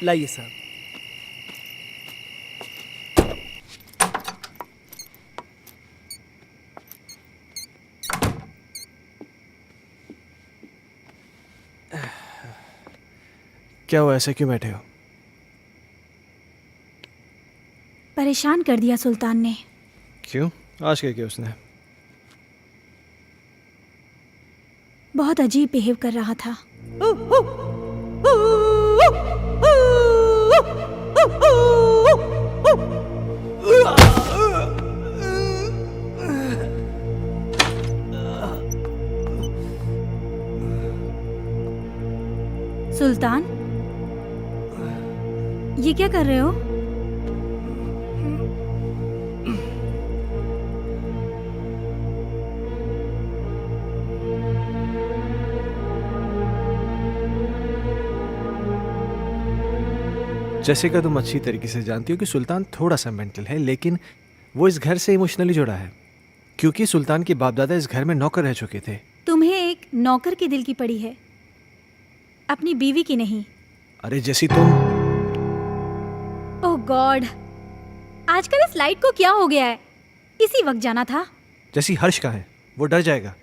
लाइए साहब। क्या हुआ, ऐसे क्यों बैठे हो? परेशान कर दिया सुल्तान ने। क्यों? आज क्या किया उसने? बहुत अजीब बिहेव कर रहा था। सुल्तान, ये क्या कर रहे हो? जैसिका, तुम अच्छी तरीके से जानती हो कि सुल्तान थोड़ा सा मेंटल है, लेकिन वो इस घर से इमोशनली जुड़ा है क्योंकि सुल्तान के बाप दादा इस घर में नौकर रह चुके थे। तुम्हें एक नौकर के दिल की पड़ी है, अपनी बीवी की नहीं। अरे जैसी तुम। ओह गॉड, आजकल इस लाइट को क्या हो गया है? इसी वक्त जाना था। जैसी हर्ष का है, वो डर जाएगा।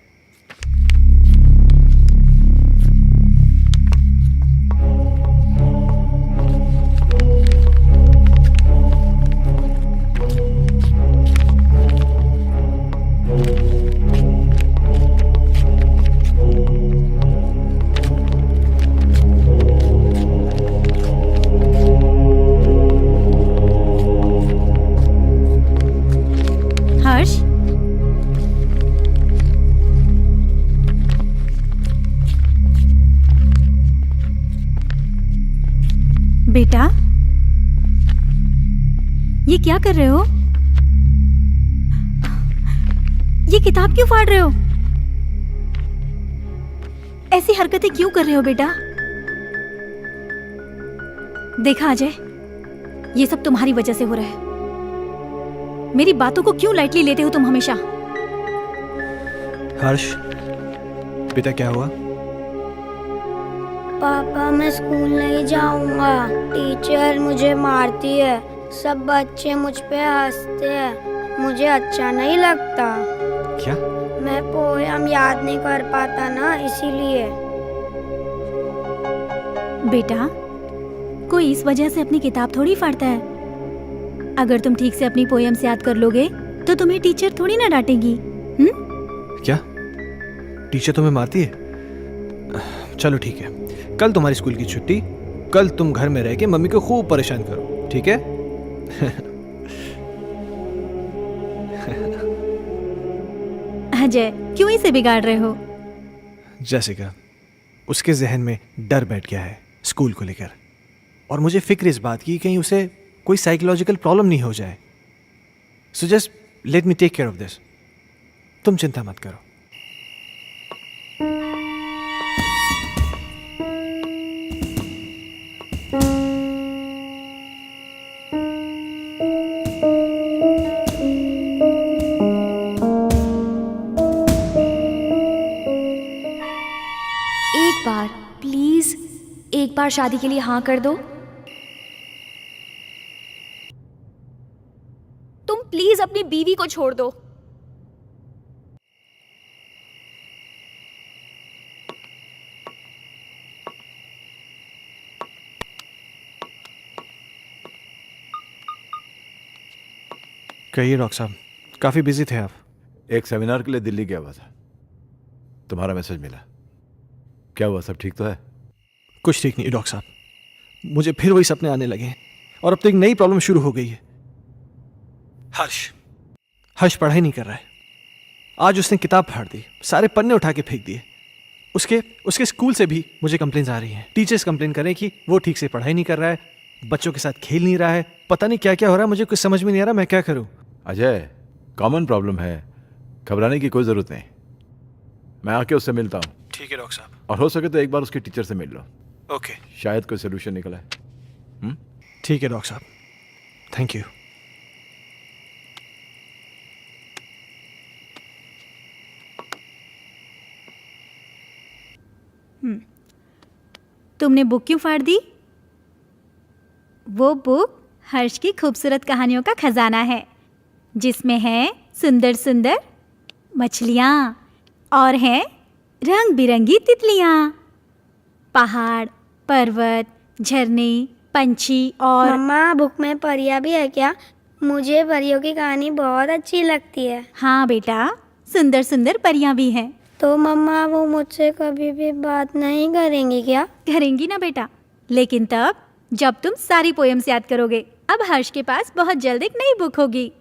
हर्ष, बेटा, ये क्या कर रहे हो? ये किताब क्यों फाड़ रहे हो? ऐसी हरकतें क्यों कर रहे हो बेटा? देखा अजय, ये सब तुम्हारी वजह से हो रहा है। मेरी बातों को क्यों लाइटली लेते हो तुम हमेशा? हर्ष, बेटा क्या हुआ? पापा, मैं स्कूल नहीं जाऊंगा। टीचर मुझे मारती है, सब बच्चे मुझ पे हंसते हैं, मुझे अच्छा नहीं लगता। क्या? मैं पोयम याद नहीं कर पाता ना, इसीलिए। बेटा, कोई इस वजह से अपनी किताब थोड़ी फाड़ता है। अगर तुम ठीक से अपनी पोएम्स याद कर लोगे तो तुम्हें टीचर थोड़ी ना डांटेगी। क्या टीचर तुम्हें मारती है? चलो ठीक है, कल तुम्हारी स्कूल की छुट्टी। कल तुम घर में रह के मम्मी को खूब परेशान करो, ठीक है? अजय, क्यों इसे बिगाड़ रहे हो? जैसिका, उसके जहन में डर बैठ गया है स्कूल को लेकर, और मुझे फिक्र इस बात की कहीं उसे कोई साइकोलॉजिकल प्रॉब्लम नहीं हो जाए। So just let me take care of this. तुम चिंता मत करो। एक बार प्लीज, एक बार शादी के लिए हाँ कर दो। तुम प्लीज अपनी बीवी को छोड़ दो। कहिए डॉक्टर साहब, काफी बिजी थे आप। एक सेमिनार के लिए दिल्ली गया हुआ था, तुम्हारा मैसेज मिला। क्या हुआ, सब ठीक तो है? कुछ ठीक नहीं डॉक्टर साहब, मुझे फिर वही सपने आने लगे हैं और अब तो एक नई प्रॉब्लम शुरू हो गई है। हर्ष पढ़ाई नहीं कर रहा है। आज उसने किताब फाड़ दी, सारे पन्ने उठा के फेंक दिए। उसके स्कूल से भी मुझे कंप्लेंट्स आ रही हैं। टीचर्स कंप्लेन कर रहे हैं कि वो ठीक से पढ़ाई नहीं कर रहा है, बच्चों के साथ खेल नहीं रहा है, पता नहीं क्या क्या हो रहा है। मुझे कुछ समझ में नहीं आ रहा, मैं क्या करूं? अजय, कॉमन प्रॉब्लम है, घबराने की कोई ज़रूरत नहीं। मैं आके उससे मिलता हूँ। ठीक है डॉक्टर साहब। और हो सके तो एक बार उसके टीचर से मिल लो, ओके। शायद कोई सोल्यूशन निकला है। ठीक है डॉक्टर साहब, थैंक यू। तुमने बुक क्यों फाड़ दी? वो बुक हर्ष की खूबसूरत कहानियों का खजाना है, जिसमें है सुंदर सुंदर मछलियाँ और हैं रंग बिरंगी तितलियाँ, पहाड़, पर्वत, झरने, पंछी और मम्मा बुक में परियां भी है क्या? मुझे परियों की कहानी बहुत अच्छी लगती है। हाँ बेटा, सुंदर सुंदर परियां भी हैं। तो मम्मा वो मुझसे कभी भी बात नहीं करेंगी क्या? करेंगी ना बेटा, लेकिन तब जब तुम सारी पोएम्स याद करोगे। अब हर्ष के पास बहुत जल्द एक नई बुक होगी।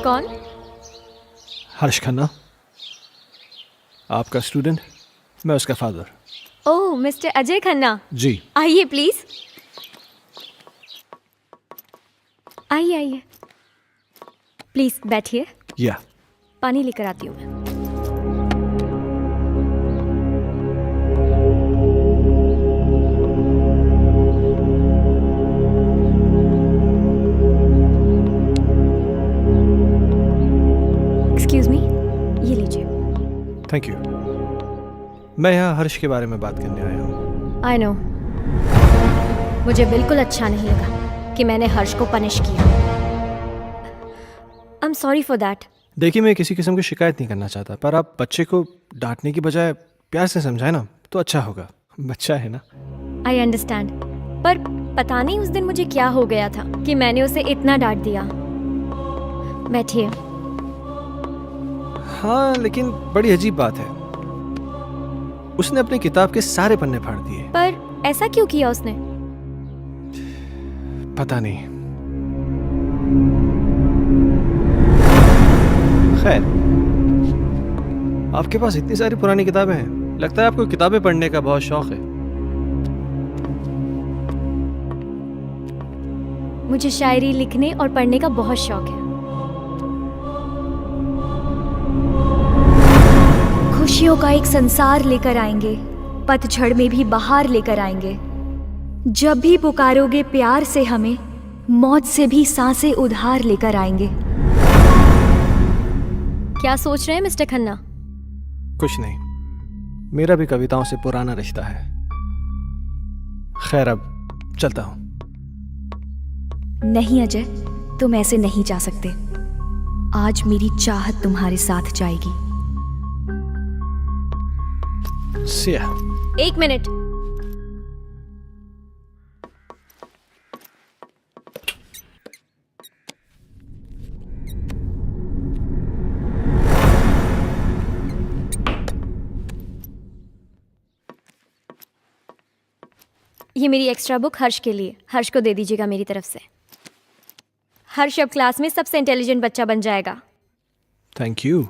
कौन? हर्ष खन्ना, आपका स्टूडेंट, मैं उसका फादर। ओह, मिस्टर अजय खन्ना, जी। आइए प्लीज। आइए आइए, प्लीज बैठिए। या पानी लेकर आती हूँ मैं। एक्सक्यूज मी, ये लीजिए। Thank you. मैं यहाँ हर्ष के बारे में बात करने आया हूँ। आई नो, मुझे बिल्कुल अच्छा नहीं लगा कि मैंने हर्ष को पनिश किया। I am sorry for that. देखिए, मैं किसी किस्म की शिकायत नहीं करना चाहता, पर आप बच्चे को डांटने की बजाय प्यार से समझाए ना तो अच्छा होगा। बच्चा है ना। आई अंडरस्टैंड, पर पता नहीं उस दिन मुझे क्या हो गया था कि मैंने उसे इतना डांट दिया। बैठिए। हाँ, लेकिन बड़ी अजीब बात है, उसने अपनी किताब के सारे पन्ने फाड़ दिए। पर ऐसा क्यों किया उसने? पता नहीं। खैर, आपके पास इतनी सारी पुरानी किताबें हैं, लगता है आपको किताबें पढ़ने का बहुत शौक है। मुझे शायरी लिखने और पढ़ने का बहुत शौक है। खुशियों का एक संसार लेकर आएंगे, पतझड़ में भी बहार लेकर आएंगे। जब भी पुकारोगे प्यार से हमें, मौत से भी सांसें उधार लेकर आएंगे। क्या सोच रहे हैं मिस्टर खन्ना? कुछ नहीं, मेरा भी कविताओं से पुराना रिश्ता है। खैर, अब चलता हूं। नहीं अजय, तुम ऐसे नहीं जा सकते। आज मेरी चाहत तुम्हारे साथ जाएगी। See ya. एक मिनट। ये मेरी एक्स्ट्रा बुक हर्ष के लिए। हर्ष को दे दीजिएगा मेरी तरफ से। हर्ष अब क्लास में सबसे इंटेलिजेंट बच्चा बन जाएगा। Thank you.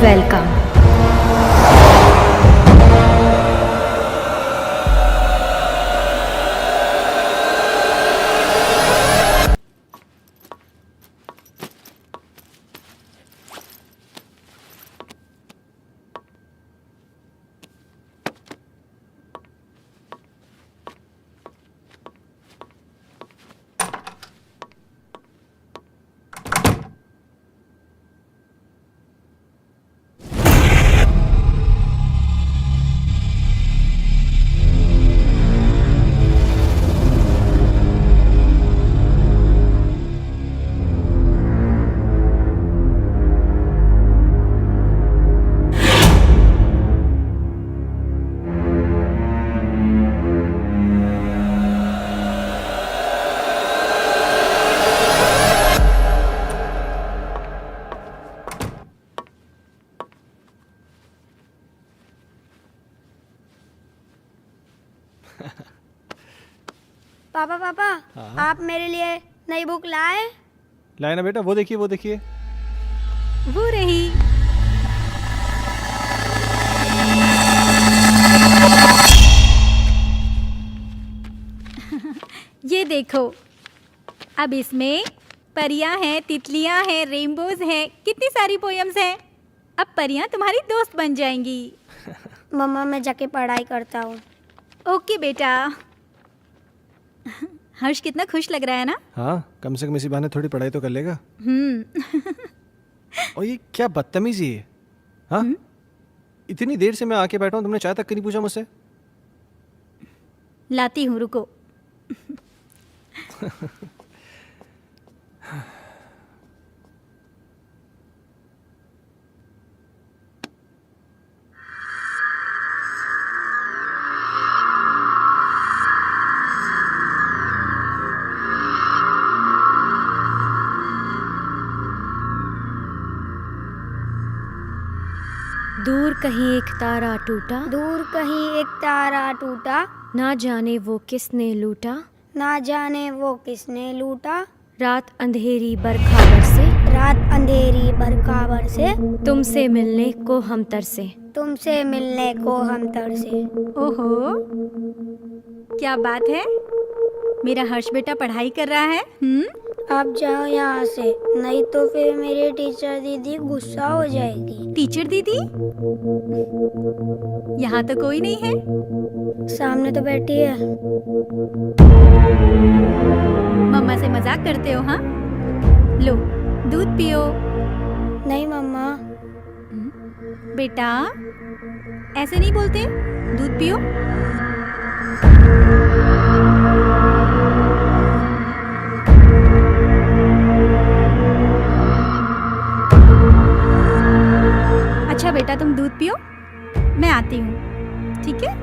वेलकम। पापा पापा, आप मेरे लिए नई बुक लाए? लाए ना बेटा, वो देखिए वो देखिए। वो रही। ये देखो, अब इसमें परियां हैं, तितलियां हैं, रेनबोज हैं, कितनी सारी पोयम्स हैं। अब परियां तुम्हारी दोस्त बन जाएंगी। मम्मा मैं जाके पढ़ाई करता हूँ। ओके बेटा। हर्ष कितना खुश लग रहा है ना? हाँ, कम से कम इसी बहाने थोड़ी पढ़ाई तो कर लेगा। हम्म। और ये क्या बदतमीजी है? हाँ, इतनी देर से मैं आके बैठा हूँ, तुमने चाय तक नहीं पूछा मुझसे? लाती हूँ, रुको। दूर कहीं एक तारा टूटा, दूर कहीं एक तारा टूटा, ना जाने वो किसने लूटा, ना जाने वो किसने लूटा, रात अंधेरी बरखा बरसे, रात अंधेरी बरखा बरसे, तुमसे मिलने को हम तरसे। तुमसे मिलने को हम तरसे। ओहो, क्या बात है। मेरा हर्ष बेटा पढ़ाई कर रहा है। आप जाओ यहाँ से, नहीं तो फिर मेरी टीचर दीदी गुस्सा हो जाएगी। टीचर दीदी? यहाँ तो कोई नहीं है। सामने तो बैठी है। मम्मा से मजाक करते हो? हाँ, लो दूध पियो। नहीं मम्मा। बेटा ऐसे नहीं बोलते, दूध पियो। अच्छा बेटा, तुम दूध पियो, मैं आती हूँ, ठीक है?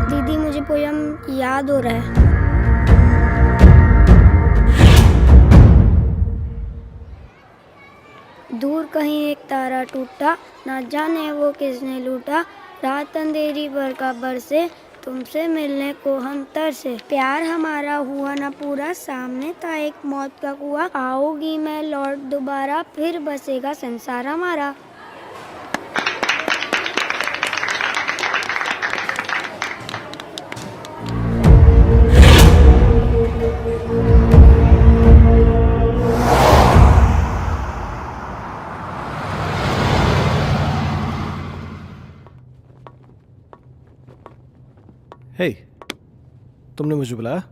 दीदी मुझे पोयम याद हो रहा है। दूर कहीं एक तारा टूटा, ना जाने वो किसने लूटा, रात अंधेरी बरखा बरसे, तुमसे मिलने को हम तरसे। प्यार हमारा हुआ ना पूरा, सामने था एक मौत का कुआं, आओगी मैं लौट दोबारा, फिर बसेगा संसार हमारा। हे, तुमने मुझे बुलाया?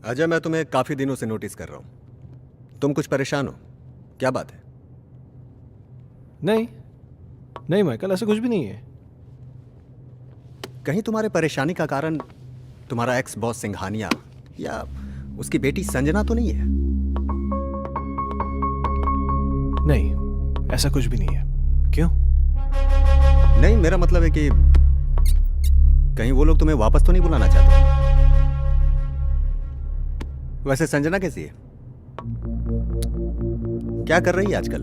अजय, मैं तुम्हें काफी दिनों से नोटिस कर रहा हूं। तुम कुछ परेशान हो, क्या बात है? नहीं नहीं माइकल, ऐसा कुछ भी नहीं है। कहीं तुम्हारे परेशानी का कारण तुम्हारा एक्स बॉस सिंघानिया या उसकी बेटी संजना तो नहीं है? नहीं, ऐसा कुछ भी नहीं है। क्यों? नहीं, मेरा मतलब है कि कहीं वो लोग तुम्हें वापस तो नहीं बुलाना चाहते? वैसे संजना कैसी है? क्या कर रही है आजकल?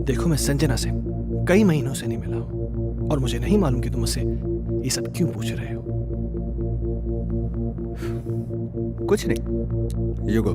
देखो, मैं संजना से कई महीनों से नहीं मिला हूं और मुझे नहीं मालूम कि तुम मुझसे ये सब क्यों पूछ रहे हो। कुछ नहीं, यू गो।